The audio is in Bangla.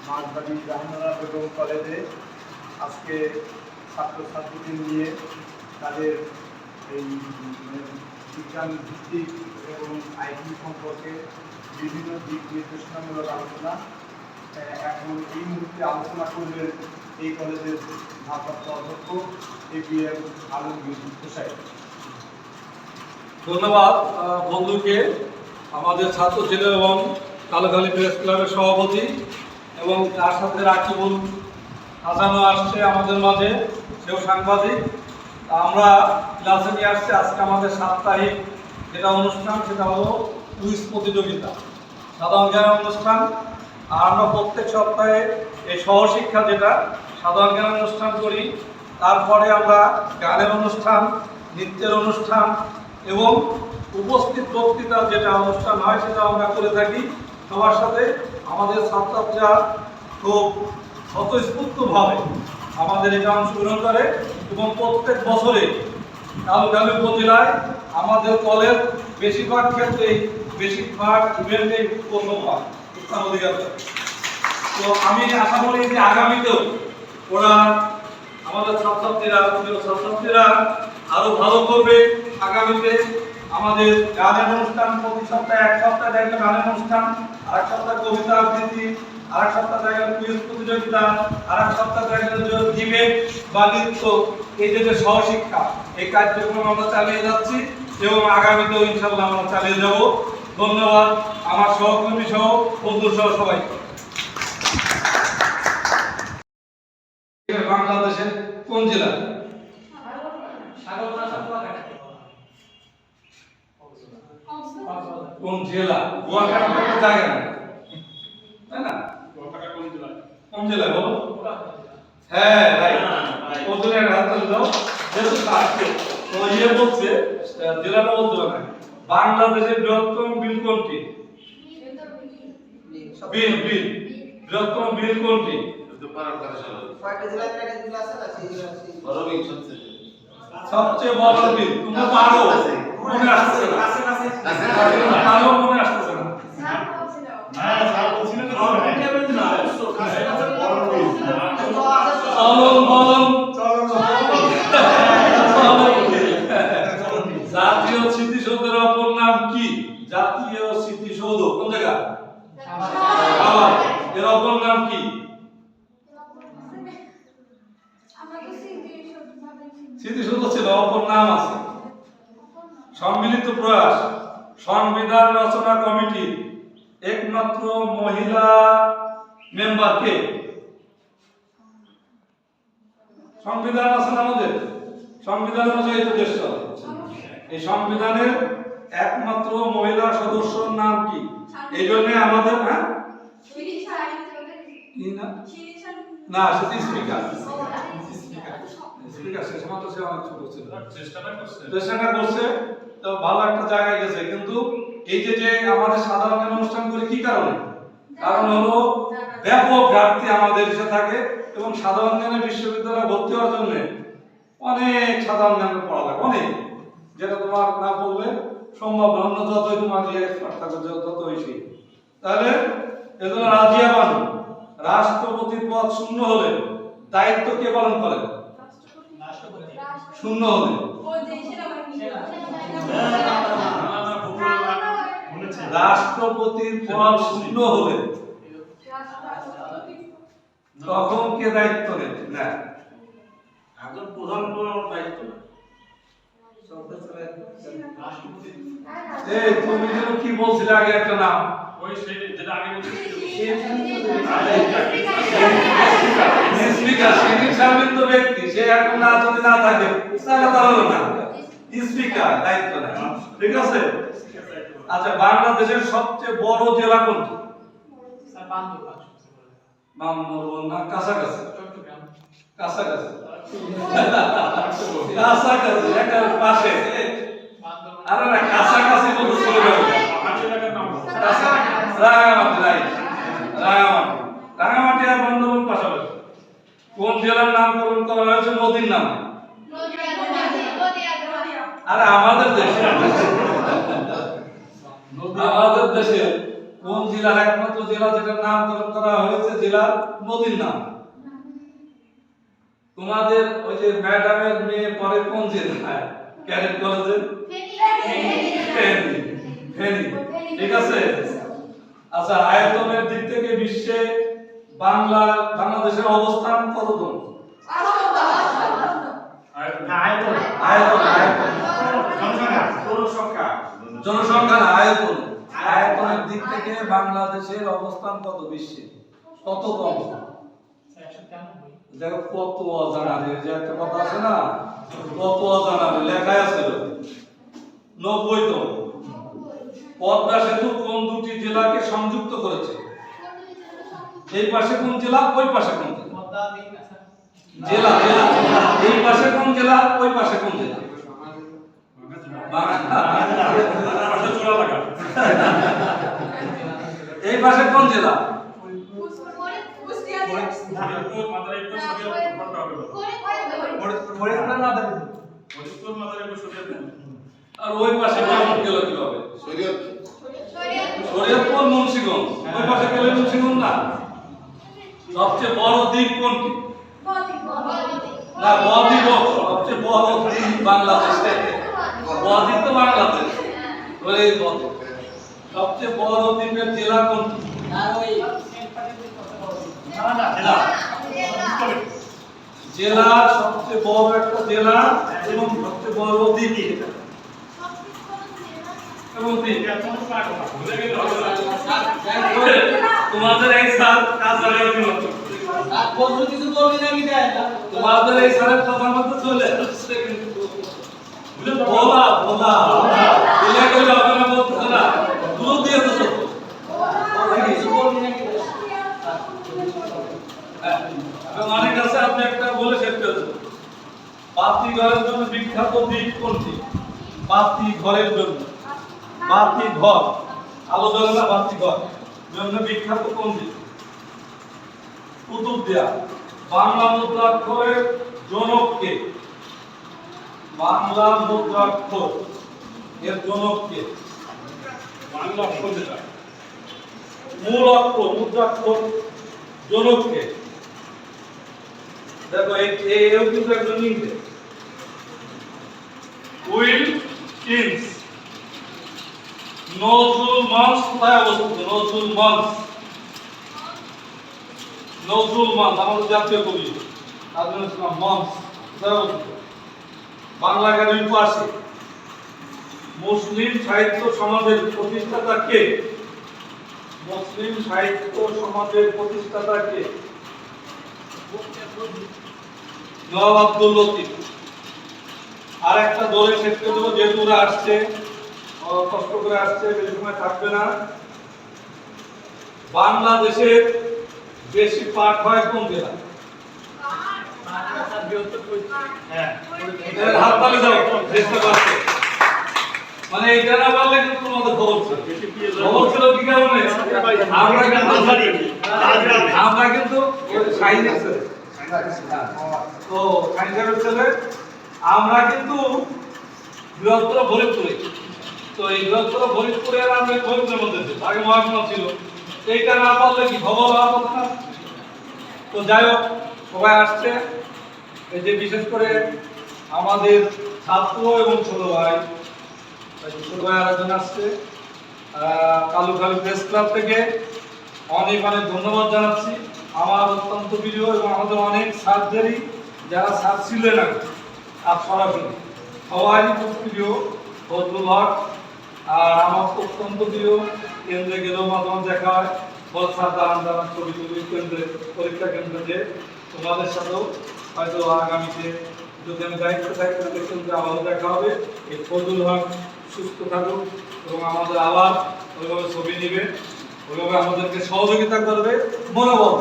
মাঝবাড়ি জাহানারা বেগম কলেজে আজকে ছাত্রছাত্রীদের নিয়ে তাদের এই বিজ্ঞান ভিত্তিক এবং আইটি সম্পর্কে বিভিন্ন দিক নির্দেশনামূলক আলোচনা। এখন এই মুহূর্তে আলোচনা করবেন এই কলেজের ভারপ্রাপ্ত অধ্যক্ষ APM আলমগীর হোসেন। ধন্যবাদ বন্ধুকে, আমাদের ছাত্র ছিল এবং কালোখালী প্রেস ক্লাবের সভাপতি এবং তার সাথে রাকিবুল হাসানও আসছে আমাদের মাঝে, সেও সাংবাদিক। আমরা ক্লাসে নিয়ে আসছি আজকে আমাদের সাপ্তাহিক যেটা অনুষ্ঠান, সেটা হলো কুইজ প্রতিযোগিতা, সাধারণ জ্ঞান অনুষ্ঠান। আর আমরা প্রত্যেক সপ্তাহে এই সহশিক্ষা যেটা সাধারণ জ্ঞান অনুষ্ঠান করি, তারপরে আমরা গানের অনুষ্ঠান, নৃত্যের অনুষ্ঠান এবং উপস্থিত বক্তৃতা যেটা অনুষ্ঠান হয় সেটা আমরা করে থাকি। সবার সাথে আমাদের ছাত্রছাত্রীরা খুব স্বতঃস্ফূর্তভাবে আমাদের এটা অংশগ্রহণ করে এবং প্রত্যেক বছরে কালুখালী উপজেলায় আমাদের কলেজ বেশিরভাগ ক্ষেত্রেই বেশিরভাগ ইভেন্টে প্রথম হয়, স্থান অধিকার করে। তো আমি আশা করি যে আগামীতেও ওরা আমাদের ছাত্রছাত্রীরা আরো ভালো করবে। আগামীতে আমাদের গানের অনুষ্ঠান প্রতি সপ্তাহে এক সপ্তাহ দেখলে গানের অনুষ্ঠান, আরেক সপ্তাহ কবিতা আবৃত্তি, আরেক সপ্তাহ দেখলে কুইজ প্রতিযোগিতা, আরেক সপ্তাহ দেখলে ডিবেট বা নৃত্য, এই যে সহশিক্ষা, এই কার্যক্রম আমরা চালিয়ে যাচ্ছি এবং আগামীতেও ইনশাআল্লাহ আমরা চালিয়ে যাব। ধন্যবাদ আমার সহকর্মী সহ বন্ধু সহ সবাইকে। বাংলাদেশের কোন জেলা? কোন জেলা? কুয়াকাটা কোনো জায়গা না, তাই না? কুয়াকাটা কোন জেলা বলো? হ্যাঁ রাইট। কোন জেলার হাত তুলে দাও। যেহেতু কাছে তো ইয়ে বলছে জেলাটা বলতে হবে। বাংলাদেশের বৃহত্তম বিল কোনটি? বিল বৃহত্তম বিল কোনটি? সবচেয়ে বড় বিল তুমি পারো, মনে আসছে না? পারো, মনে আসছে না? জাতীয় স্মৃতিসৌধের অপর নাম কি? জাতীয় স্মৃতিসৌধ কোন জায়গা? এর অপর নাম কি? স্মৃতিসৌধ ছিল, অপর নাম আছে। সম্মিলিত প্রয়াস সংবিধান রচনা কমিটির একমাত্র মহিলা মেম্বার কে? সংবিধান আছে না আমাদের, সংবিধান অনুযায়ী তো দেশ চলে। এই সংবিধানের একমাত্র মহিলা সদস্যর নাম কি? এই জন্য আমাদের না সেটি স্পিকার শেষ মাত্র সে অনেক ছোট ছিল, চেষ্টাটা করছে তো ভালো একটা জায়গায় গেছে। কিন্তু এই যে আমাদের সাধারণ অনুষ্ঠান করি কি কারণে? কারণ হলো ব্যাপক ঘাটতি আমাদের দেশে থাকে এবং সাধারণ জ্ঞানের বিশ্ববিদ্যালয়ে ভর্তি হওয়ার জন্য অনেক সাধারণ জ্ঞানের পড়া লাগে, অনেক, যেটা তোমার না পড়লে সম্ভব না। অন্য যতই তোমার এক্সপার্ট থাকে যত বেশি। তাহলে এজন্য রাজিয়া বানু রাষ্ট্রপতির পদ শূন্য হলে দায়িত্ব কে পালন করেন? শূন্য হলে রাষ্ট্রপতির পদ শূন্য হলে তখন কে দায়িত্ব নেন? না প্রধান দায়িত্ব না। তুমি যেন কি বলছিলে আগে একটা নাম, ওই যেটা আগে স্পিকার, স্বাধীন ব্যক্তি, সে এখন না যদি না থাকে তাহলে তা হলো না স্পিকার, দায়িত্ব নেয়। ঠিক আছে। আচ্ছা, বাংলাদেশের সবচেয়ে বড় জেলা কোনটি? বান্দরবান না, কাছাকাছি কাছাকাছি কাছাকাছি একটা পাশে। আরে না, কাছাকাছি বলতে চলে যাবে। রাঙামাটি, রাইট, রাঙামাটি আর বান্দরবান পাশাপাশি। কোন জেলার নামকরণ করা হয়েছে নদীর নামে? আরে আমাদের দেশে কোন জেলার একমাত্র জেলা যেটার নামকরণ করা হয়েছে জেলার নদীর নাম। তোমাদের ওই যে ম্যাডামের মেয়ে পরে কোন জেলায়? ক্যাডেট কলেজে ফেনী। ফেনী, ঠিক আছে। আচ্ছা, আয়তনের দিক থেকে বিশ্বে বাংলাদেশের অবস্থান কততম? জনসংখ্যা না, আয়তন। আয়তনের দিক থেকে বাংলাদেশের অবস্থান কত বিশ্বে? কততম? দেখো কত অজানা, যে একটা কথা আছে না, কত অজানা লেখায় আছে 90তম। পদ্মা সেতু কোন দুটি জেলাকে সংযুক্ত করেছে? এই পাশে কোন জেলা, ওই পাশে কোন জেলা? জেলা জেলা, এই পাশে কোন জেলা, ওই পাশে কোন জেলা? এই পাশে কোন জেলা? আর ওই পাশে গেল কিভাবে? শরীয়তপুর মুন্সিগঞ্জ, ওই পাশে গেলে মুন্সিগঞ্জ না। সবচেয়ে বড় দ্বীপ কোনটি? না, বদ্বীপ সবচেয়ে বড় দ্বীপ বাংলাদেশে। বদ্বীপ তো বাংলাদেশ। ওই বদ্বীপ সবচেয়ে বড় দ্বীপের জেলা কোনটি? জেলা, সবচেয়ে বড় একটা জেলা এবং সবচেয়ে বড় দ্বীপ এবং দ্বীপ। তোমাদের এই স্যার কাজ লাগাই দিল। তোমাদের এই স্যারের কথার মধ্যে চলে আসছে কিন্তু বলা বলা বলে গেলে হবে না, বলতে না দূর দিয়ে তো সত্য। অনেক আছে, আপনি একটা বলে শেষ করে দেবেন। বাতি ঘরের জন্য বিখ্যাত দ্বীপ কোনটি? বাতি ঘরের জন্য, বাতি ঘর, আলো জ্বলে না, বাতি ঘর জন্য বিখ্যাত কোন দ্বীপ? কুতুবদিয়া। বাংলা মুদ্রাক্ষরের জনক কে? বাংলা মুদ্রাক্ষর এর জনক কে? বাংলা অক্ষর যেটা মূল অক্ষর, মুদ্রাক্ষর জনক কে? দেখো এও কিন্তু একজন ইংরেজ, উইল কিনস। নজরুল মঞ্চ কোথায় অবস্থিত? নজরুল মঞ্চ, নজরুল মঞ্চ আমাদের জাতীয় কবি নজরুল ইসলাম মঞ্চ কোথায় অবস্থিত? বাংলা একাডেমির পাশে। মুসলিম সাহিত্য সমাজের প্রতিষ্ঠাতা কে? মুসলিম সাহিত্য সমাজের প্রতিষ্ঠাতা কে? নওয়াব আব্দুল লতিফ। আর একটা দলের ক্ষেত্রে দেবো, যেহেতু ওরা আসছে, কষ্ট করে আসছে, বেশি সময় থাকবে না। বাংলাদেশের বেশি পাট হয় কোন জেলা? হাত তালে যাও, চেষ্টা করছে। মানে এটা না পারলে কিন্তু তোমাদের খবর ছিল। খবর ছিল কি কারণে? আমরা কিন্তু সাইন্সের ছেলে, তো সাইন্সের ছেলে আমরা কিন্তু বৃহত্তর ফরিদপুরে। তো এই বৃহত্তর ফরিদপুরের আমরা ফরিদপুরের মধ্যে ছিল, আগে মহাকুমা ছিল। এইটা না পারলে কি খবর হওয়ার কথা না? তো যাই হোক, সবাই আসছে। এই যে বিশেষ করে আমাদের ছাত্র এবং ছোট ভাই, ছোট ভাই আরেকজন আসছে কালুখালী প্রেস ক্লাব থেকে, অনেক অনেক ধন্যবাদ জানাচ্ছি। আমার অত্যন্ত প্রিয় এবং আমাদের অনেক স্যারদেরই, যারা স্যার ছিলেন আর সরাসরি সবারই খুব প্রিয় ফজলুল হক। আর আমার অত্যন্ত প্রিয়, কেন্দ্রে গেলেও মাঝে মাঝে দেখা হয়, বড় স্যার দাঁড়ান দাঁড়ান ছবি ছবি কেন্দ্রে, পরীক্ষা কেন্দ্রে। যে তোমাদের সাথেও হয়তো আগামীতে যদি আমি দায়িত্ব থাকি তাহলে কেন্দ্রে আবারও দেখা হবে। এই ফজলুল হক সুস্থ থাকুক এবং আমাদের আবার ওইভাবে ছবি নিবে, ওইভাবে আমাদেরকে সহযোগিতা করবে, মনোবল।